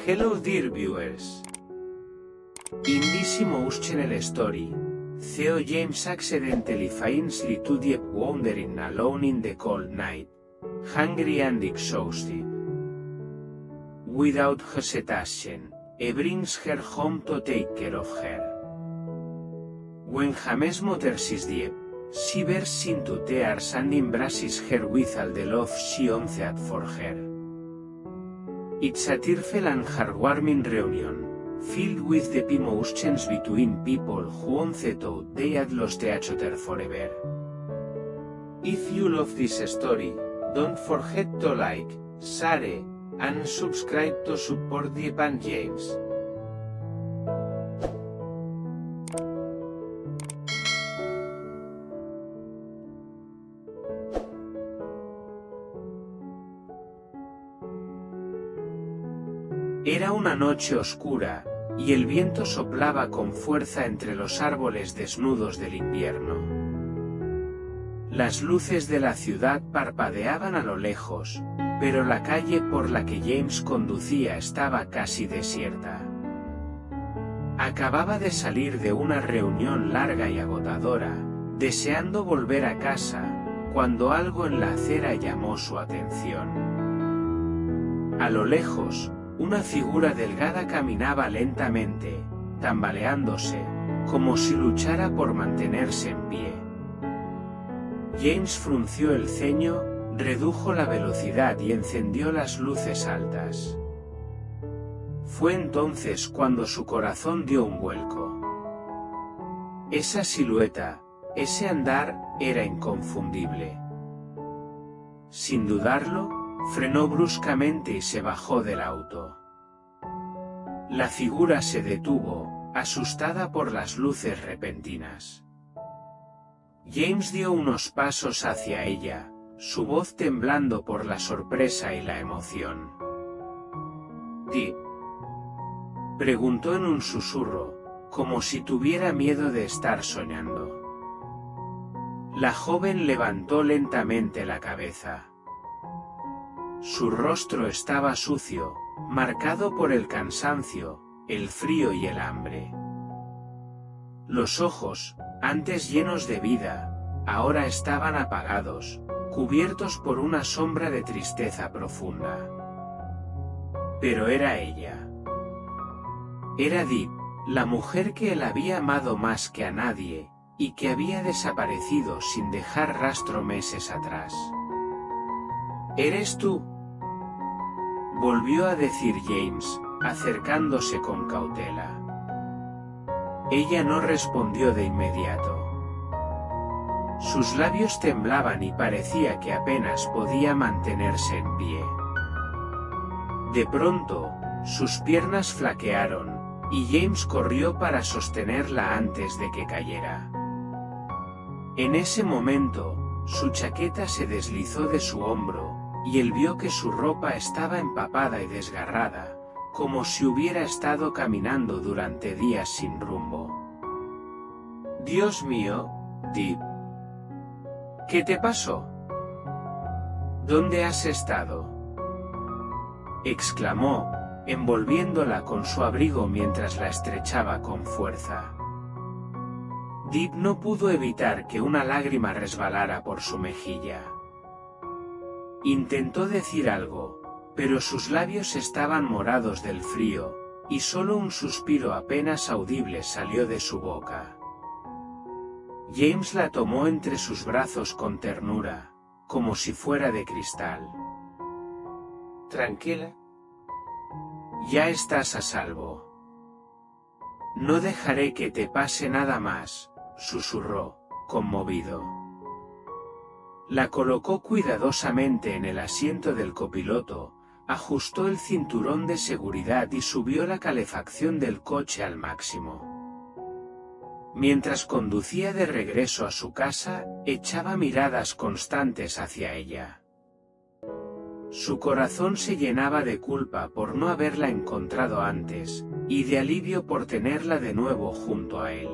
Hello dear viewers. In this emotional story, Theo James accidentally finds Little Deep wandering alone in the cold night, hungry and exhausted. Without hesitation, he brings her home to take care of her. When James mothers is deep, she bursts into tears and embraces her with all the love she once for her. It's a tearful and heartwarming reunion, filled with deep emotions between people who once thought they had lost each other forever. If you love this story, don't forget to like, share, and subscribe to support Deep and James. Era una noche oscura, y el viento soplaba con fuerza entre los árboles desnudos del invierno. Las luces de la ciudad parpadeaban a lo lejos, pero la calle por la que James conducía estaba casi desierta. Acababa de salir de una reunión larga y agotadora, deseando volver a casa, cuando algo en la acera llamó su atención. A lo lejos, una figura delgada caminaba lentamente, tambaleándose, como si luchara por mantenerse en pie. James frunció el ceño, redujo la velocidad y encendió las luces altas. Fue entonces cuando su corazón dio un vuelco. Esa silueta, ese andar, era inconfundible. Sin dudarlo, frenó bruscamente y se bajó del auto. La figura se detuvo, asustada por las luces repentinas. James dio unos pasos hacia ella, su voz temblando por la sorpresa y la emoción. «¿Deep?», preguntó en un susurro, como si tuviera miedo de estar soñando. La joven levantó lentamente la cabeza. Su rostro estaba sucio, marcado por el cansancio, el frío y el hambre. Los ojos, antes llenos de vida, ahora estaban apagados, cubiertos por una sombra de tristeza profunda. Pero era ella. Era Deep, la mujer que él había amado más que a nadie, y que había desaparecido sin dejar rastro meses atrás. «¿Eres tú?», volvió a decir James, acercándose con cautela. Ella no respondió de inmediato. Sus labios temblaban y parecía que apenas podía mantenerse en pie. De pronto, sus piernas flaquearon, y James corrió para sostenerla antes de que cayera. En ese momento, su chaqueta se deslizó de su hombro, y él vio que su ropa estaba empapada y desgarrada, como si hubiera estado caminando durante días sin rumbo. «Dios mío, Deep. ¿Qué te pasó? ¿Dónde has estado?», exclamó, envolviéndola con su abrigo mientras la estrechaba con fuerza. Deep no pudo evitar que una lágrima resbalara por su mejilla. Intentó decir algo, pero sus labios estaban morados del frío, y solo un suspiro apenas audible salió de su boca. James la tomó entre sus brazos con ternura, como si fuera de cristal. «Tranquila. Ya estás a salvo. No dejaré que te pase nada más», susurró, conmovido. La colocó cuidadosamente en el asiento del copiloto, ajustó el cinturón de seguridad y subió la calefacción del coche al máximo. Mientras conducía de regreso a su casa, echaba miradas constantes hacia ella. Su corazón se llenaba de culpa por no haberla encontrado antes, y de alivio por tenerla de nuevo junto a él.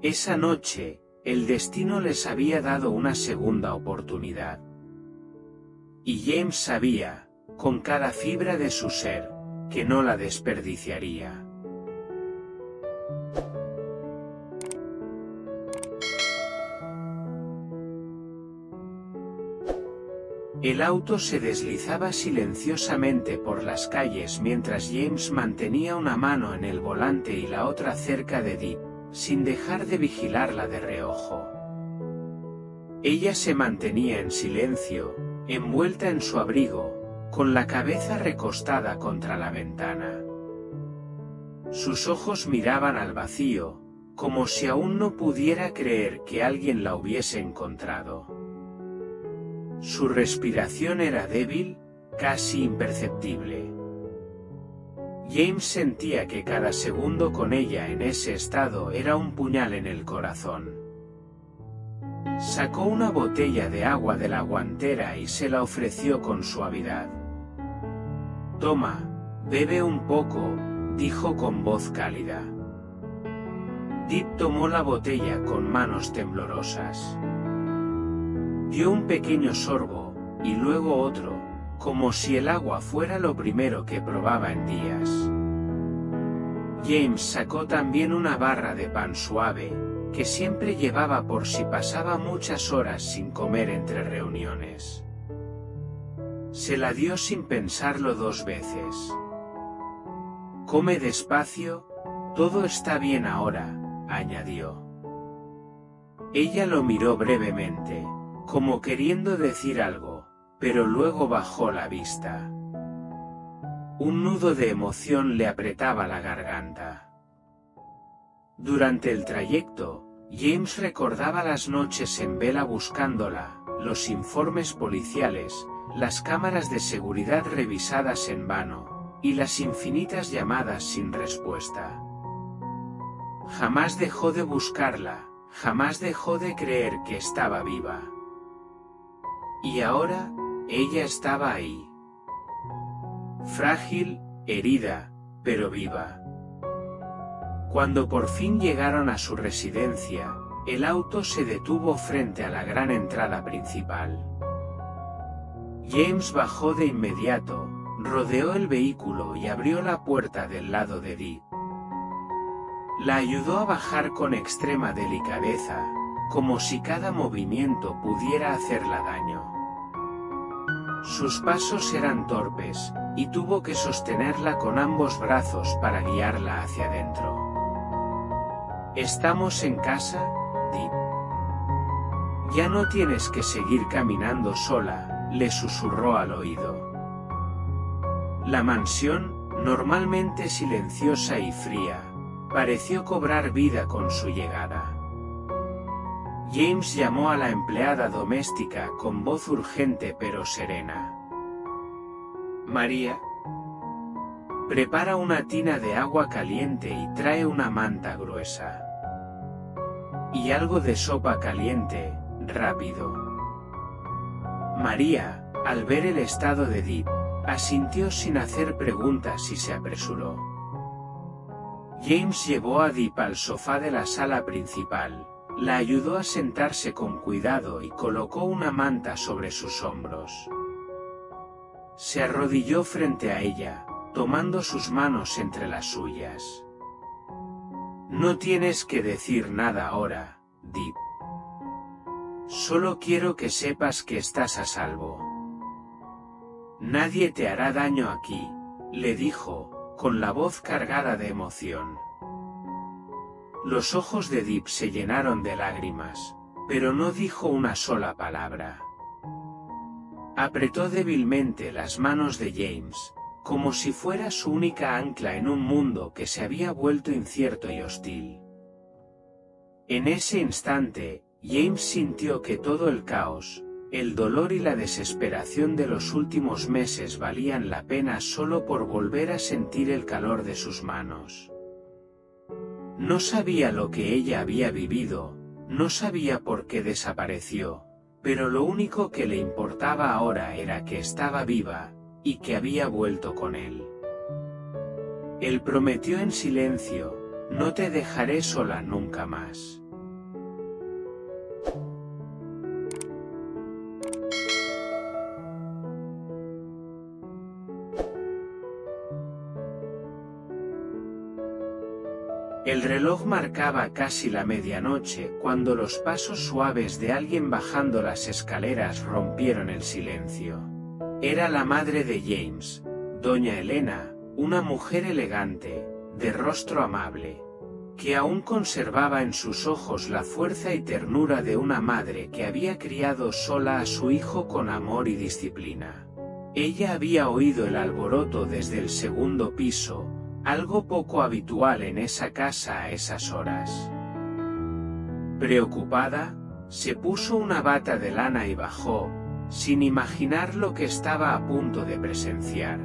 Esa noche, el destino les había dado una segunda oportunidad. Y James sabía, con cada fibra de su ser, que no la desperdiciaría. El auto se deslizaba silenciosamente por las calles mientras James mantenía una mano en el volante y la otra cerca de Deep, sin dejar de vigilarla de reojo. Ella se mantenía en silencio, envuelta en su abrigo, con la cabeza recostada contra la ventana. Sus ojos miraban al vacío, como si aún no pudiera creer que alguien la hubiese encontrado. Su respiración era débil, casi imperceptible. James sentía que cada segundo con ella en ese estado era un puñal en el corazón. Sacó una botella de agua de la guantera y se la ofreció con suavidad. «Toma, bebe un poco», dijo con voz cálida. Deep tomó la botella con manos temblorosas. Dio un pequeño sorbo, y luego otro, como si el agua fuera lo primero que probaba en días. James sacó también una barra de pan suave, que siempre llevaba por si pasaba muchas horas sin comer entre reuniones. Se la dio sin pensarlo 2 veces. «Come despacio, todo está bien ahora», añadió. Ella lo miró brevemente, como queriendo decir algo, pero luego bajó la vista. Un nudo de emoción le apretaba la garganta. Durante el trayecto, James recordaba las noches en vela buscándola, los informes policiales, las cámaras de seguridad revisadas en vano, y las infinitas llamadas sin respuesta. Jamás dejó de buscarla, jamás dejó de creer que estaba viva. Y ahora, ella estaba ahí. Frágil, herida, pero viva. Cuando por fin llegaron a su residencia, el auto se detuvo frente a la gran entrada principal. James bajó de inmediato, rodeó el vehículo y abrió la puerta del lado de Deep. La ayudó a bajar con extrema delicadeza, como si cada movimiento pudiera hacerla daño. Sus pasos eran torpes, y tuvo que sostenerla con ambos brazos para guiarla hacia adentro. «¿Estamos en casa, Deep? Ya no tienes que seguir caminando sola», le susurró al oído. La mansión, normalmente silenciosa y fría, pareció cobrar vida con su llegada. James llamó a la empleada doméstica con voz urgente pero serena. «María, prepara una tina de agua caliente y trae una manta gruesa. Y algo de sopa caliente, rápido». María, al ver el estado de Deep, asintió sin hacer preguntas y se apresuró. James llevó a Deep al sofá de la sala principal, la ayudó a sentarse con cuidado y colocó una manta sobre sus hombros. Se arrodilló frente a ella, tomando sus manos entre las suyas. «No tienes que decir nada ahora, Deep. Solo quiero que sepas que estás a salvo. Nadie te hará daño aquí», le dijo, con la voz cargada de emoción. Los ojos de Deep se llenaron de lágrimas, pero no dijo una sola palabra. Apretó débilmente las manos de James, como si fuera su única ancla en un mundo que se había vuelto incierto y hostil. En ese instante, James sintió que todo el caos, el dolor y la desesperación de los últimos meses valían la pena solo por volver a sentir el calor de sus manos. No sabía lo que ella había vivido, no sabía por qué desapareció, pero lo único que le importaba ahora era que estaba viva, y que había vuelto con él. Él prometió en silencio: «No te dejaré sola nunca más». El reloj marcaba casi la medianoche cuando los pasos suaves de alguien bajando las escaleras rompieron el silencio. Era la madre de James, doña Elena, una mujer elegante, de rostro amable, que aún conservaba en sus ojos la fuerza y ternura de una madre que había criado sola a su hijo con amor y disciplina. Ella había oído el alboroto desde el segundo piso, algo poco habitual en esa casa a esas horas. Preocupada, se puso una bata de lana y bajó, sin imaginar lo que estaba a punto de presenciar.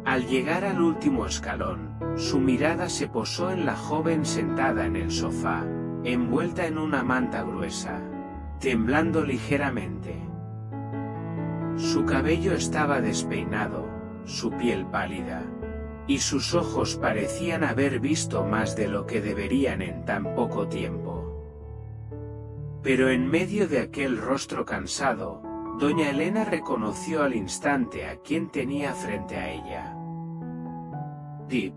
Al llegar al último escalón, su mirada se posó en la joven sentada en el sofá, envuelta en una manta gruesa, temblando ligeramente. Su cabello estaba despeinado, su piel pálida, y sus ojos parecían haber visto más de lo que deberían en tan poco tiempo. Pero en medio de aquel rostro cansado, doña Elena reconoció al instante a quien tenía frente a ella. «Deep»,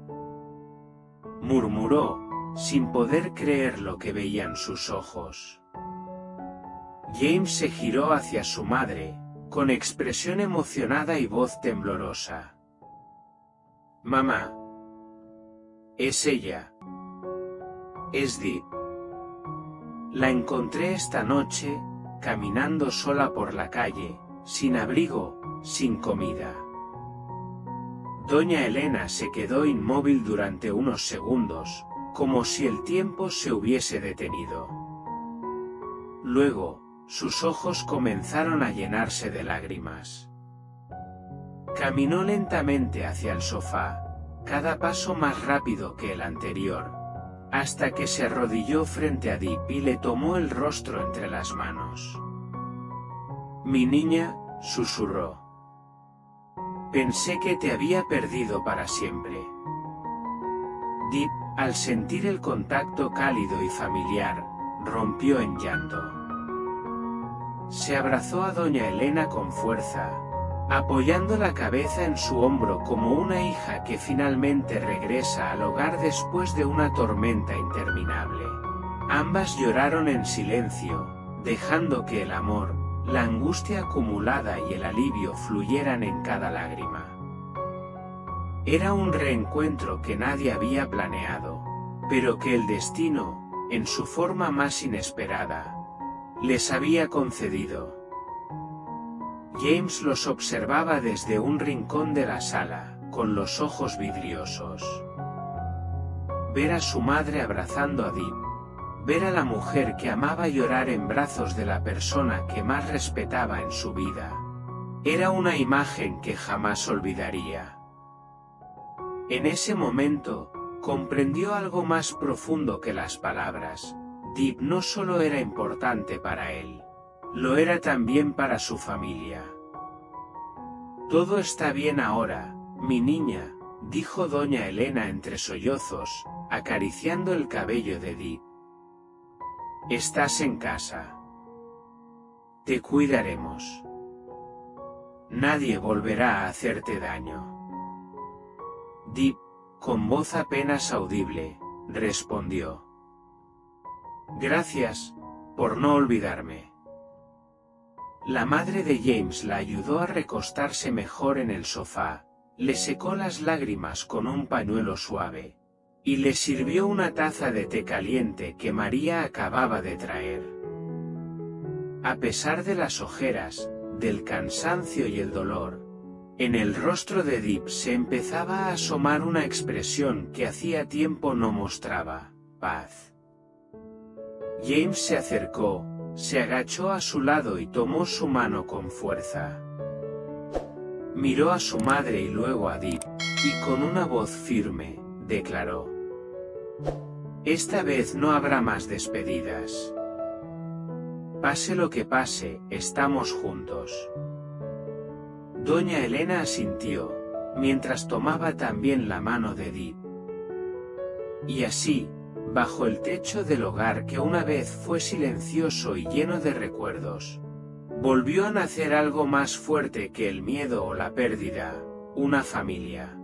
murmuró, sin poder creer lo que veían sus ojos. James se giró hacia su madre, con expresión emocionada y voz temblorosa. «Mamá. Es ella. Es Deep. La encontré esta noche, caminando sola por la calle, sin abrigo, sin comida». Doña Elena se quedó inmóvil durante unos segundos, como si el tiempo se hubiese detenido. Luego, sus ojos comenzaron a llenarse de lágrimas. Caminó lentamente hacia el sofá, cada paso más rápido que el anterior, hasta que se arrodilló frente a Deep y le tomó el rostro entre las manos. «Mi niña», susurró. «Pensé que te había perdido para siempre». Deep, al sentir el contacto cálido y familiar, rompió en llanto. Se abrazó a doña Elena con fuerza, apoyando la cabeza en su hombro como una hija que finalmente regresa al hogar después de una tormenta interminable. Ambas lloraron en silencio, dejando que el amor, la angustia acumulada y el alivio fluyeran en cada lágrima. Era un reencuentro que nadie había planeado, pero que el destino, en su forma más inesperada, les había concedido. James los observaba desde un rincón de la sala, con los ojos vidriosos. Ver a su madre abrazando a Deep, ver a la mujer que amaba llorar en brazos de la persona que más respetaba en su vida, era una imagen que jamás olvidaría. En ese momento, comprendió algo más profundo que las palabras. Deep no solo era importante para él, lo era también para su familia. «Todo está bien ahora, mi niña», dijo doña Elena entre sollozos, acariciando el cabello de Deep. «Estás en casa. Te cuidaremos. Nadie volverá a hacerte daño». Deep, con voz apenas audible, respondió. «Gracias, por no olvidarme». La madre de James la ayudó a recostarse mejor en el sofá, le secó las lágrimas con un pañuelo suave, y le sirvió una taza de té caliente que María acababa de traer. A pesar de las ojeras, del cansancio y el dolor, en el rostro de Deep se empezaba a asomar una expresión que hacía tiempo no mostraba: paz. James se acercó, se agachó a su lado y tomó su mano con fuerza. Miró a su madre y luego a Deep, y con una voz firme, declaró: «Esta vez no habrá más despedidas. Pase lo que pase, estamos juntos». Doña Elena asintió, mientras tomaba también la mano de Deep. Y así, bajo el techo del hogar que una vez fue silencioso y lleno de recuerdos, volvió a nacer algo más fuerte que el miedo o la pérdida: una familia.